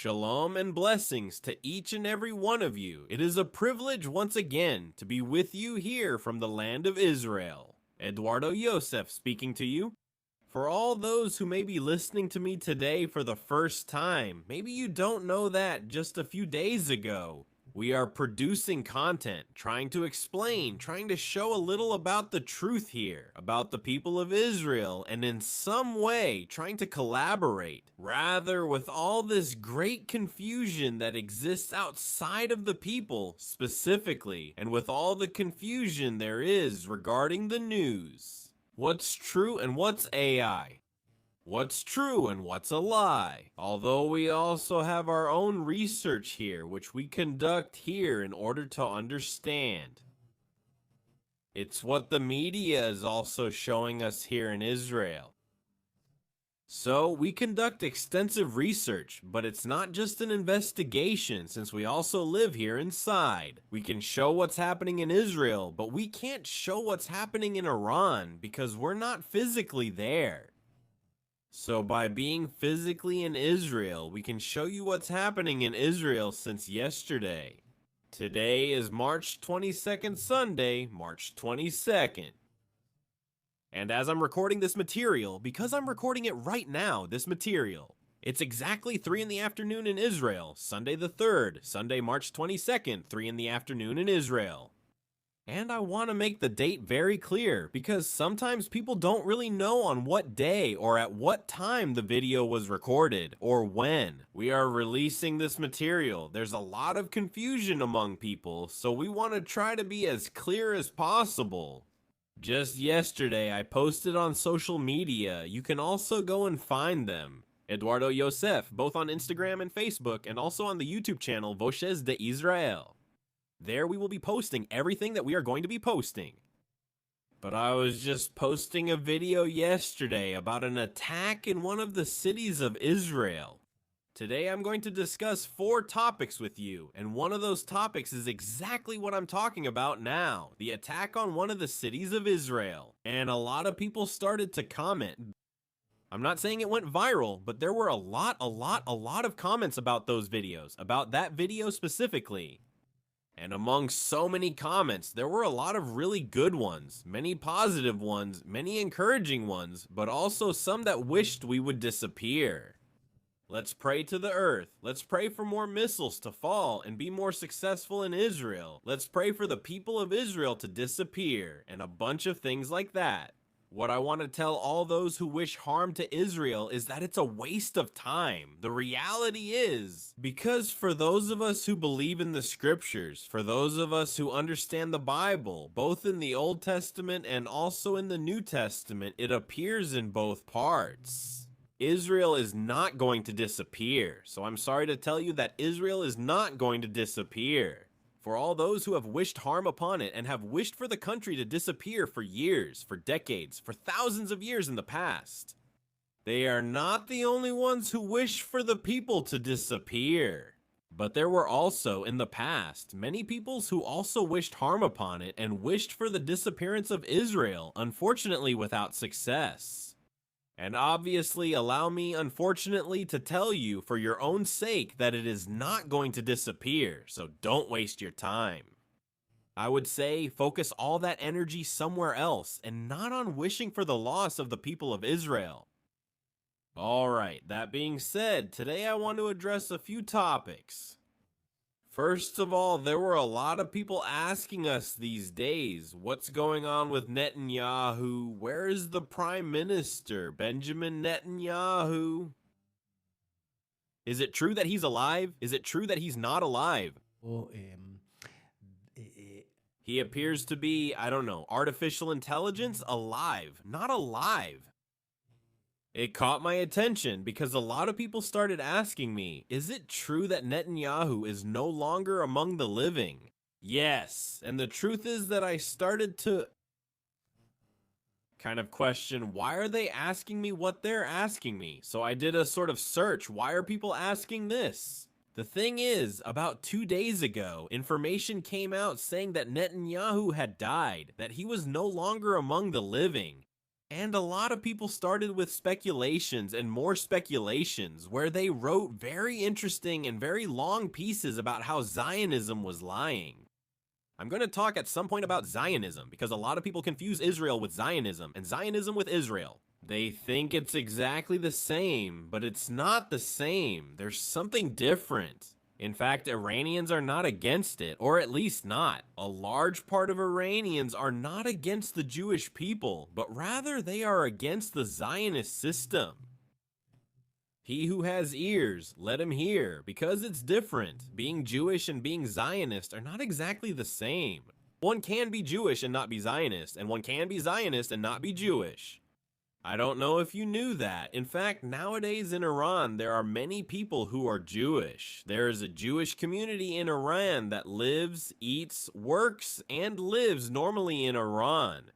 Shalom and blessings to each and every one of you. It is a privilege once again to be with you here from the land of Israel. Eduardo Yosef speaking to you. For all those who may be listening to me today for the first time, maybe you don't know that just a few days ago, we are producing content, trying to explain, trying to show a little about the truth here, about the people of Israel, and in some way trying to collaborate. Rather, with all this great confusion that exists outside of the people, specifically, and with all the confusion there is regarding the news. What's true and what's AI? What's true and what's a lie? Although we also have our own research here, which we conduct here in order to understand. It's what the media is also showing us here in Israel. So we conduct extensive research, but it's not just an investigation since we also live here inside. We can show what's happening in Israel, but we can't show what's happening in Iran because we're not physically there. So by being physically in Israel, we can show you what's happening in Israel since yesterday. Today is March 22nd, Sunday, March 22nd. And as I'm recording this material, because I'm recording it right now, this material, it's exactly 3 in the afternoon in Israel, Sunday the 3rd, Sunday, March 22nd, 3 in the afternoon in Israel. And I want to make the date very clear because sometimes people don't really know on what day or at what time the video was recorded or when. We are releasing this material. There's a lot of confusion among people, so we want to try to be as clear as possible. Just yesterday, I posted on social media. You can also go and find them. Eduardo Yosef, both on Instagram and Facebook, and also on the YouTube channel Voces de Israel. There we will be posting everything that we are going to be posting. But I was just posting a video yesterday about an attack in one of the cities of Israel. Today I'm going to discuss 4 topics with you, and one of those topics is exactly what I'm talking about now, the attack on one of the cities of Israel. And a lot of people started to comment. I'm not saying it went viral, but there were a lot of comments about those videos, about that video specifically. And among so many comments, there were a lot of really good ones, many positive ones, many encouraging ones, but also some that wished we would disappear. Let's pray to the earth. Let's pray for more missiles to fall and be more successful in Israel. Let's pray for the people of Israel to disappear, and a bunch of things like that. What I want to tell all those who wish harm to Israel is that it's a waste of time. The reality is, because for those of us who believe in the scriptures, for those of us who understand the Bible, both in the Old Testament and also in the New Testament, it appears in both parts. Israel is not going to disappear. So I'm sorry to tell you that Israel is not going to disappear. For all those who have wished harm upon it and have wished for the country to disappear for years, for decades, for thousands of years in the past. They are not the only ones who wish for the people to disappear. But there were also, in the past, many peoples who also wished harm upon it and wished for the disappearance of Israel, unfortunately without success. And obviously, allow me, unfortunately, to tell you for your own sake that it is not going to disappear, so don't waste your time. I would say focus all that energy somewhere else and not on wishing for the loss of the people of Israel. Alright, that being said, today I want to address a few topics. First of all, there were a lot of people asking us these days, what's going on with Netanyahu? Where is the Prime Minister, Benjamin Netanyahu? Is it true that he's alive? Is it true that he's not alive? He appears to be, I don't know, artificial intelligence? Alive, not alive. It caught my attention because a lot of people started asking me, is it true that Netanyahu is no longer among the living? Yes, and the truth is that I started to kind of question, why are they asking me what they're asking me? So I did a sort of search, why are people asking this? The thing is, about 2 days ago, information came out saying that Netanyahu had died, that he was no longer among the living. And a lot of people started with speculations and more speculations, where they wrote very interesting and very long pieces about how Zionism was lying. I'm going to talk at some point about Zionism, because a lot of people confuse Israel with Zionism and Zionism with Israel. They think it's exactly the same, but it's not the same. There's something different. In fact, Iranians are not against it, or at least not. A large part of Iranians are not against the Jewish people, but rather they are against the Zionist system. He who has ears, let him hear, because it's different. Being Jewish and being Zionist are not exactly the same. One can be Jewish and not be Zionist, and one can be Zionist and not be Jewish. I don't know if you knew that. In fact, nowadays in Iran, there are many people who are Jewish. There is a Jewish community in Iran that lives, eats, works, and lives normally in Iran.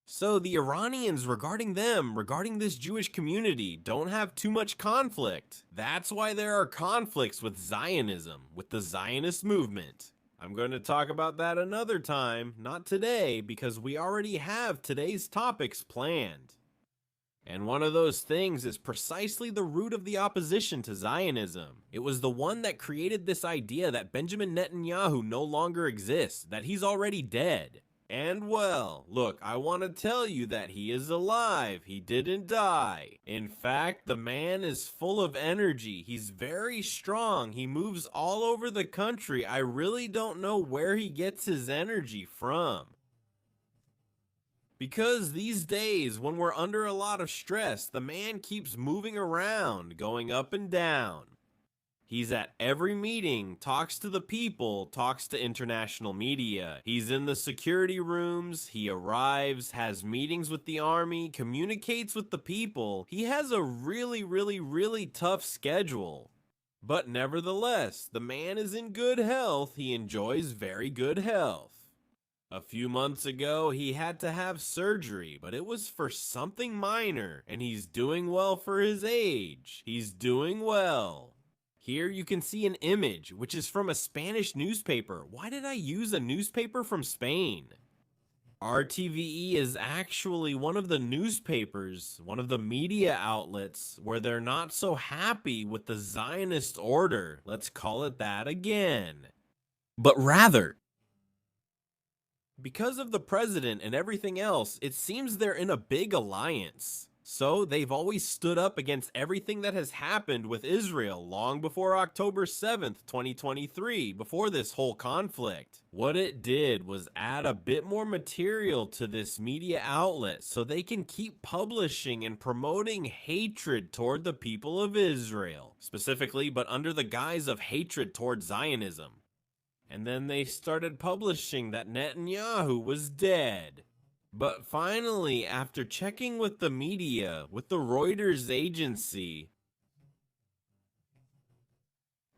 So the Iranians, regarding this Jewish community, don't have too much conflict. That's why there are conflicts with Zionism, with the Zionist movement. I'm going to talk about that another time, not today, because we already have today's topics planned. And one of those things is precisely the root of the opposition to Zionism. It was the one that created this idea that Benjamin Netanyahu no longer exists, that he's already dead. And well, look, I want to tell you that he is alive. He didn't die. In fact, the man is full of energy. He's very strong. He moves all over the country. I really don't know where he gets his energy from. Because these days, when we're under a lot of stress, the man keeps moving around, going up and down. He's at every meeting, talks to the people, talks to international media. He's in the security rooms, he arrives, has meetings with the army, communicates with the people. He has a really tough schedule. But nevertheless, the man is in good health. He enjoys very good health. A few months ago, he had to have surgery, but it was for something minor, and he's doing well for his age. He's doing well. Here you can see an image, which is from a Spanish newspaper. Why did I use a newspaper from Spain? RTVE is actually one of the newspapers, one of the media outlets, where they're not so happy with the Zionist order. Let's call it that again. But rather, because of the president and everything else, it seems they're in a big alliance. So they've always stood up against everything that has happened with Israel long before October 7th, 2023, before this whole conflict. What it did was add a bit more material to this media outlet so they can keep publishing and promoting hatred toward the people of Israel, specifically, but under the guise of hatred toward Zionism. And then they started publishing that Netanyahu was dead. But finally, after checking with the media, with the Reuters agency,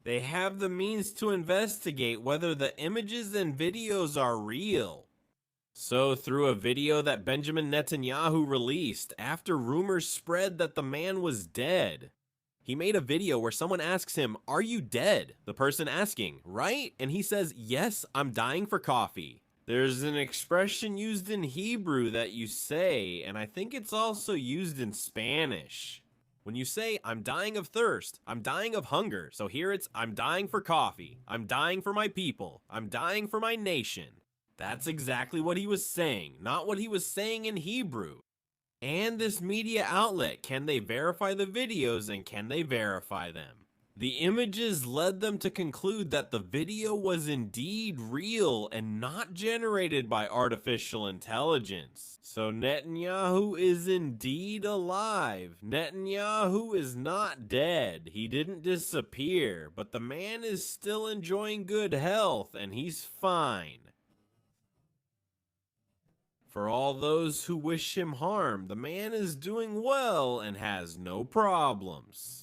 they have the means to investigate whether the images and videos are real. So through a video that Benjamin Netanyahu released after rumors spread that the man was dead, he made a video where someone asks him, "Are you dead?" The person asking, right? And he says, "Yes, I'm dying for coffee." There's an expression used in Hebrew that you say, and I think it's also used in Spanish. When you say, "I'm dying of thirst," "I'm dying of hunger." So here it's, "I'm dying for coffee." "I'm dying for my people." "I'm dying for my nation." That's exactly what he was saying, not what he was saying in Hebrew. And this media outlet, can they verify the videos and can they verify them? The images led them to conclude that the video was indeed real and not generated by artificial intelligence. So Netanyahu is indeed alive. Netanyahu is not dead. He didn't disappear, but the man is still enjoying good health and he's fine. For all those who wish him harm, the man is doing well and has no problems.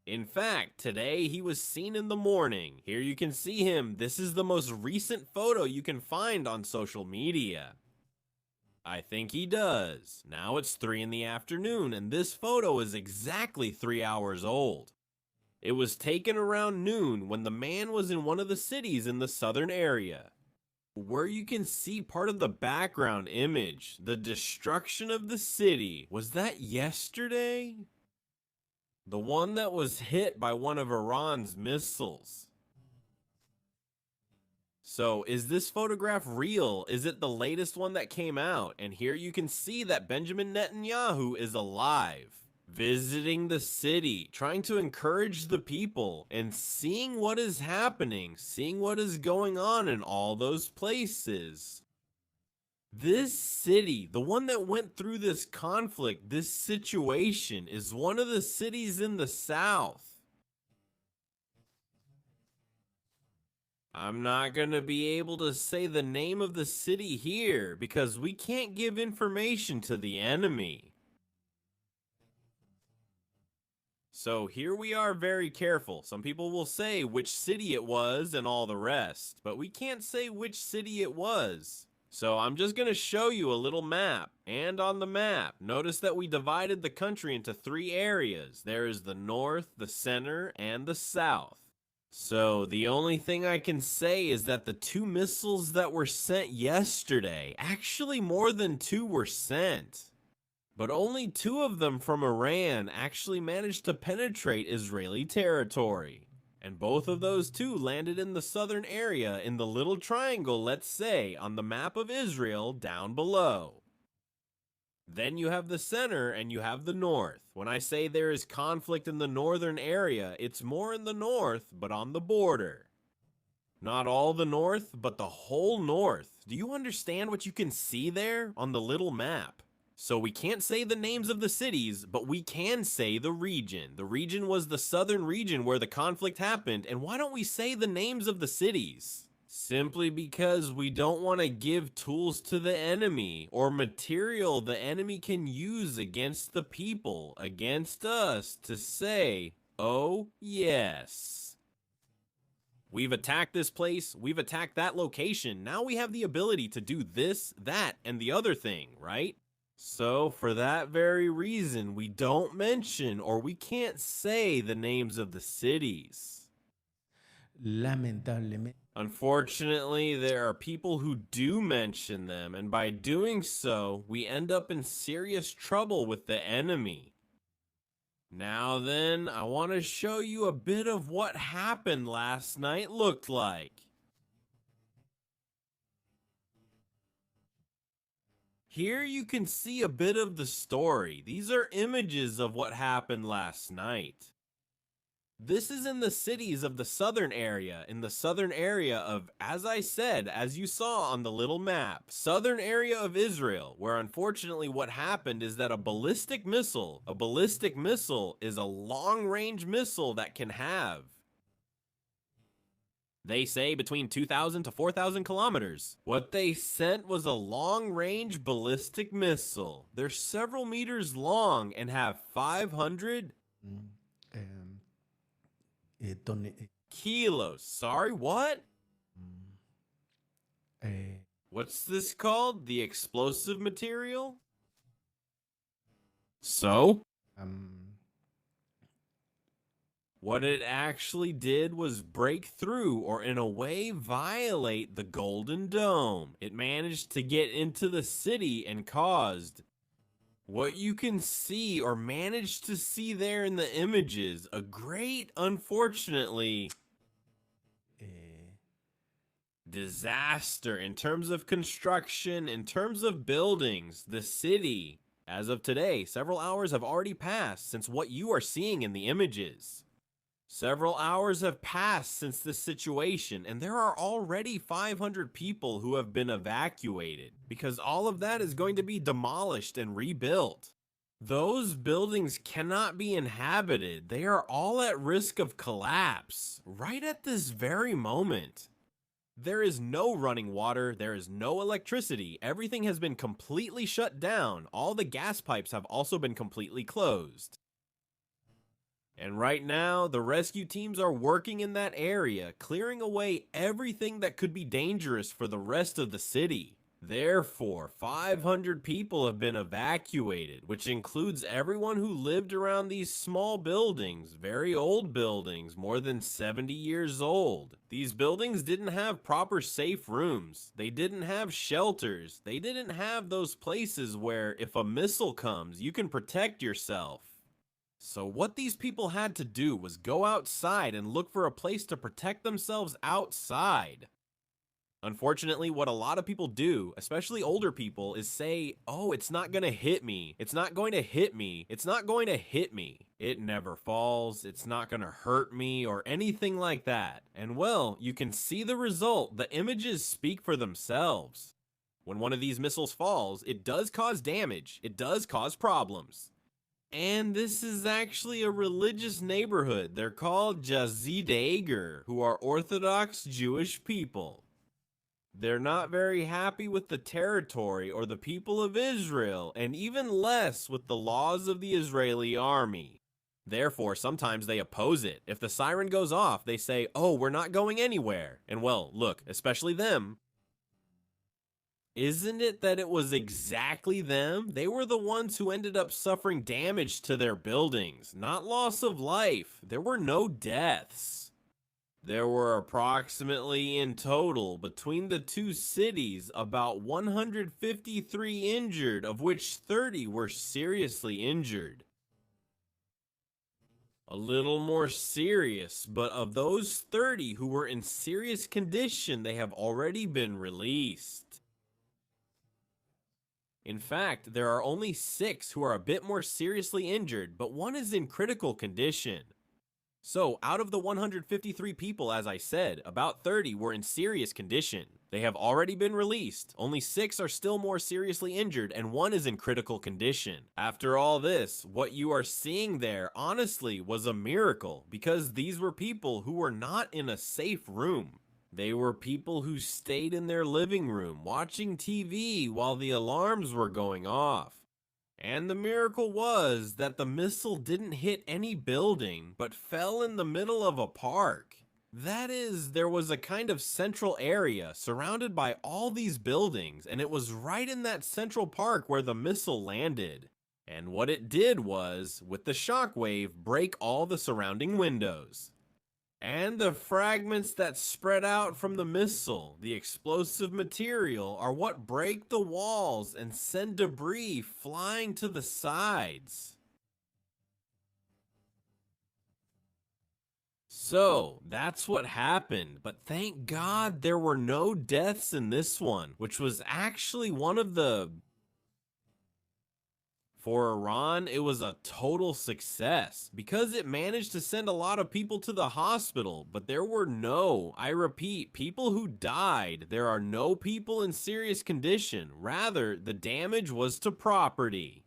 In fact, today he was seen in the morning. Here you can see him. This is the most recent photo you can find on social media. I think he does. Now it's 3 in the afternoon, and this photo is exactly 3 hours old. It was taken around noon when the man was in one of the cities in the southern area. where you can see part of the background image, the destruction of the city. Was that yesterday? The one that was hit by one of Iran's missiles. So, is this photograph real? Is it the latest one that came out? And here you can see that Benjamin Netanyahu is alive, visiting the city, trying to encourage the people, and seeing what is happening, seeing what is going on in all those places. This city, the one that went through this conflict, this situation, is one of the cities in the south. I'm not going to be able to say the name of the city here because we can't give information to the enemy. So here we are very careful. Some people will say which city it was and all the rest, but we can't say which city it was. So I'm just going to show you a little map. And on the map, notice that we divided the country into 3 areas. There is the north, the center, and the south. So the only thing I can say is that the 2 missiles that were sent yesterday, actually more than 2 were sent, but only 2 of them from Iran actually managed to penetrate Israeli territory. And both of those 2 landed in the southern area in the little triangle, let's say, on the map of Israel down below. Then you have the center and you have the north. When I say there is conflict in the northern area, it's more in the north, but on the border. Not all the north, but the whole north. Do you understand what you can see there on the little map? So we can't say the names of the cities, but we can say the region. The region was the southern region where the conflict happened, and why don't we say the names of the cities? Simply because we don't want to give tools to the enemy or material the enemy can use against the people, against us, to say, oh yes, we've attacked this place, we've attacked that location, now we have the ability to do this, that, and the other thing, right? So for that very reason, we don't mention or we can't say the names of the cities. Lamentablemente. Unfortunately, there are people who do mention them, and by doing so, we end up in serious trouble with the enemy. Now then, I want to show you a bit of what happened last night looked like. Here you can see a bit of the story. These are images of what happened last night. This is in the cities of the southern area, of, as I said, as you saw on the little map, southern area of Israel, where unfortunately what happened is that a ballistic missile is a long-range missile that can have, they say, between 2,000 to 4,000 kilometers. What they sent was a long-range ballistic missile. They're several meters long and have 500 kilos. Sorry, what? What's this called? The explosive material? So? What it actually did was break through, or in a way violate, the Golden Dome. It managed to get into the city and caused what you can see or manage to see there in the images, a great, unfortunately, disaster in terms of construction, in terms of buildings. The city, as of today, several hours have already passed since what you are seeing in the images. Several hours have passed since this situation, and there are already 500 people who have been evacuated, because all of that is going to be demolished and rebuilt. Those buildings cannot be inhabited. They are all at risk of collapse, right at this very moment. There is no running water, there is no electricity, everything has been completely shut down, all the gas pipes have also been completely closed. And right now, the rescue teams are working in that area, clearing away everything that could be dangerous for the rest of the city. Therefore, 500 people have been evacuated, which includes everyone who lived around these small buildings, very old buildings, more than 70 years old. These buildings didn't have proper safe rooms. They didn't have shelters. They didn't have those places where if a missile comes, you can protect yourself. So what these people had to do was go outside and look for a place to protect themselves outside. Unfortunately, what a lot of people do, especially older people, is say, oh, it's not going to hit me. It's not going to hit me. It's not going to hit me. It never falls. It's not going to hurt me or anything like that. And well, you can see the result. The images speak for themselves. When one of these missiles falls, it does cause damage. It does cause problems. And this is actually a religious neighborhood. They're called Yazidegger, who are Orthodox Jewish people. They're not very happy with the territory or the people of Israel, and even less with the laws of the Israeli army. Therefore, sometimes they oppose it. If the siren goes off, they say, oh, we're not going anywhere. And well, look, especially them. Isn't it that it was exactly them? They were the ones who ended up suffering damage to their buildings, not loss of life. There were no deaths. There were approximately in total between the two cities about 153 injured, of which 30 were seriously injured. A little more serious, but of those 30 who were in serious condition, they have already been released. In fact, there are only 6 who are a bit more seriously injured, but one is in critical condition. So, out of the 153 people, as I said, about 30 were in serious condition. They have already been released. Only 6 are still more seriously injured, and 1 is in critical condition. After all this, what you are seeing there, honestly, was a miracle, because these were people who were not in a safe room. They were people who stayed in their living room, watching TV while the alarms were going off. And the miracle was that the missile didn't hit any building, but fell in the middle of a park. That is, there was a kind of central area surrounded by all these buildings, and it was right in that central park where the missile landed. And what it did was, with the shockwave, break all the surrounding windows. And the fragments that spread out from the missile, the explosive material, are what break the walls and send debris flying to the sides. So, that's what happened, but thank God there were no deaths in this one, which was actually one of the... For Iran, it was a total success because it managed to send a lot of people to the hospital, but there were no, I repeat, people who died. There are no people in serious condition. Rather, the damage was to property.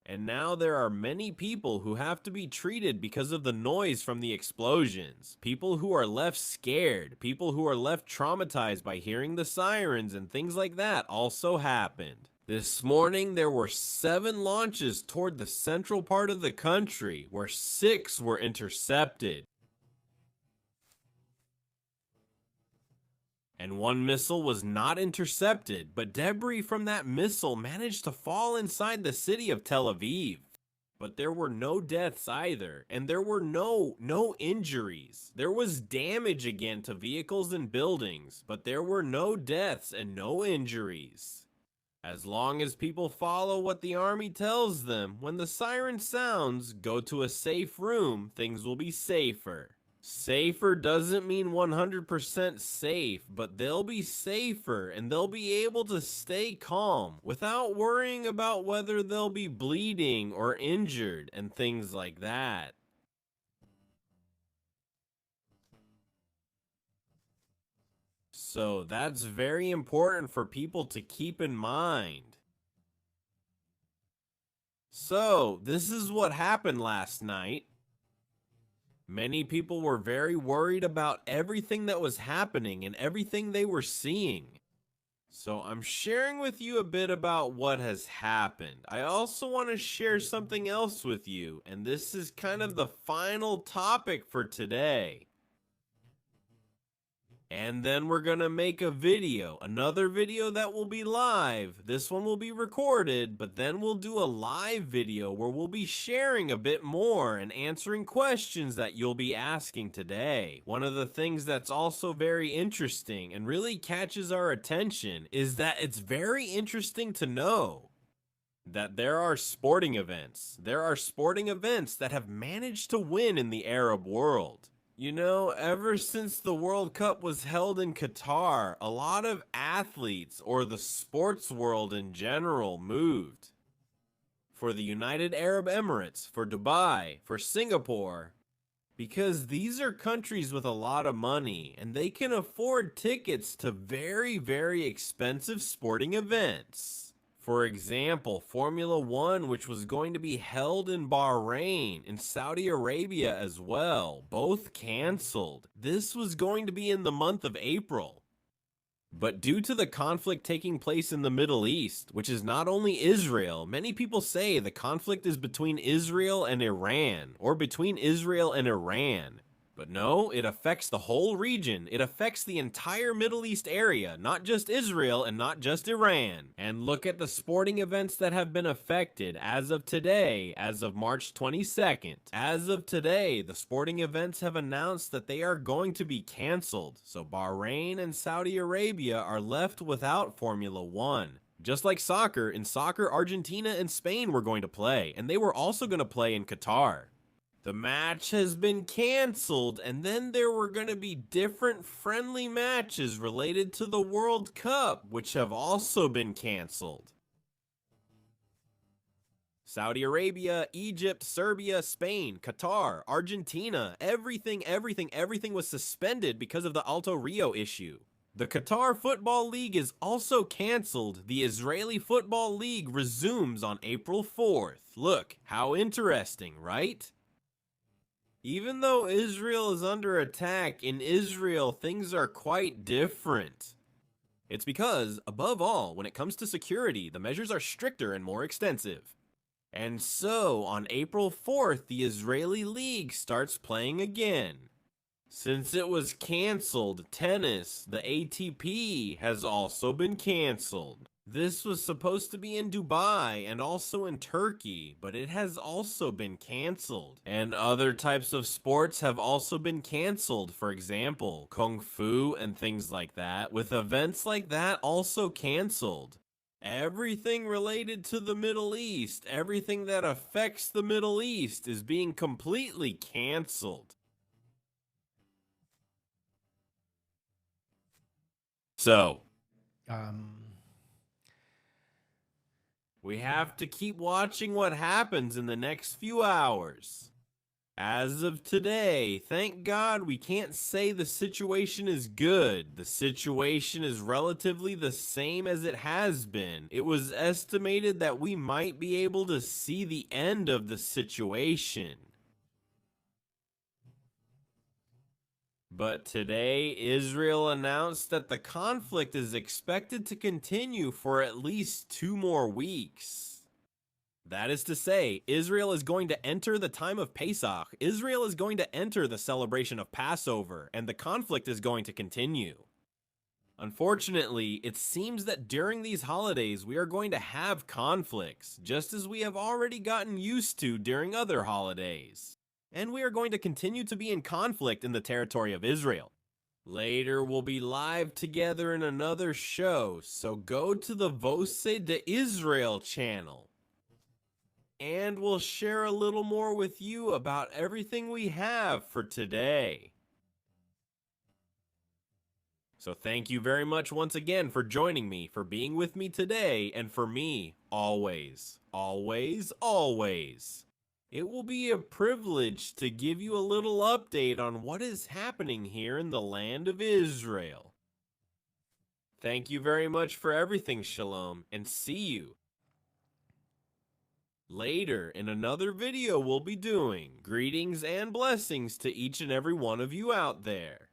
And now there are many people who have to be treated because of the noise from the explosions. People who are left scared, people who are left traumatized by hearing the sirens and things like that also happened. This morning, there were 7 launches toward the central part of the country, where 6 were intercepted. And 1 missile was not intercepted, but debris from that missile managed to fall inside the city of Tel Aviv. But there were no deaths either, and there were no injuries. There was damage again to vehicles and buildings, but there were no deaths and no injuries. As long as people follow what the army tells them, when the siren sounds, go to a safe room, things will be safer. Safer doesn't mean 100% safe, but they'll be safer and they'll be able to stay calm without worrying about whether they'll be bleeding or injured and things like that. So that's very important for people to keep in mind. So, this is what happened last night. Many people were very worried about everything that was happening and everything they were seeing. So I'm sharing with you a bit about what has happened. I also want to share something else with you, and this is kind of the final topic for today. And then we're gonna make a video, another video that will be live. This one will be recorded, but then we'll do a live video where we'll be sharing a bit more and answering questions that you'll be asking today. One of the things that's also very interesting and really catches our attention is that it's very interesting to know that there are sporting events. There are sporting events that have managed to win in the Arab world. You know, ever since the World Cup was held in Qatar, a lot of athletes, or the sports world in general, moved. For the United Arab Emirates, for Dubai, for Singapore, because these are countries with a lot of money, and they can afford tickets to very, very expensive sporting events. For example, Formula One, which was going to be held in Bahrain, in Saudi Arabia as well, both canceled. This was going to be in the month of April. But due to the conflict taking place in the Middle East, which is not only Israel, many people say the conflict is between Israel and Iran, or between Israel and Iran. But no, it affects the whole region. It affects the entire Middle East area, not just Israel and not just Iran. And look at the sporting events that have been affected as of today, as of March 22nd. As of today, the sporting events have announced that they are going to be canceled. So Bahrain and Saudi Arabia are left without Formula One. Just like soccer, in soccer, Argentina and Spain were going to play, and they were also going to play in Qatar. The match has been canceled, and then there were going to be different friendly matches related to the World Cup, which have also been canceled. Saudi Arabia, Egypt, Serbia, Spain, Qatar, Argentina, everything was suspended because of the Alto Rio issue. The Qatar Football League is also canceled. The Israeli Football League resumes on April 4th. Look, how interesting, right? Even though Israel is under attack, in Israel things are quite different. It's because, above all, when it comes to security, the measures are stricter and more extensive. And so, on April 4th, the Israeli League starts playing again. Since it was canceled, tennis, the ATP, has also been canceled. This was supposed to be in Dubai and also in Turkey, but it has also been canceled. And other types of sports have also been canceled, for example, Kung Fu and things like that, with events like that also canceled. Everything related to the Middle East, everything that affects the Middle East is being completely canceled. So, we have to keep watching what happens in the next few hours. As of today, thank God we can't say the situation is good. The situation is relatively the same as it has been. It was estimated that we might be able to see the end of the situation. But today, Israel announced that the conflict is expected to continue for at least 2 more weeks. That is to say, Israel is going to enter the time of Pesach. Israel is going to enter the celebration of Passover, and the conflict is going to continue. Unfortunately, it seems that during these holidays, we are going to have conflicts, just as we have already gotten used to during other holidays. And we are going to continue to be in conflict in the territory of Israel. Later, we'll be live together in another show, so go to the Voce de Israel channel. And we'll share a little more with you about everything we have for today. So thank you very much once again for joining me, for being with me today, and for me, always, always, always. It will be a privilege to give you a little update on what is happening here in the land of Israel. Thank you very much for everything, Shalom, and see you later in another video we'll be doing. Greetings and blessings to each and every one of you out there.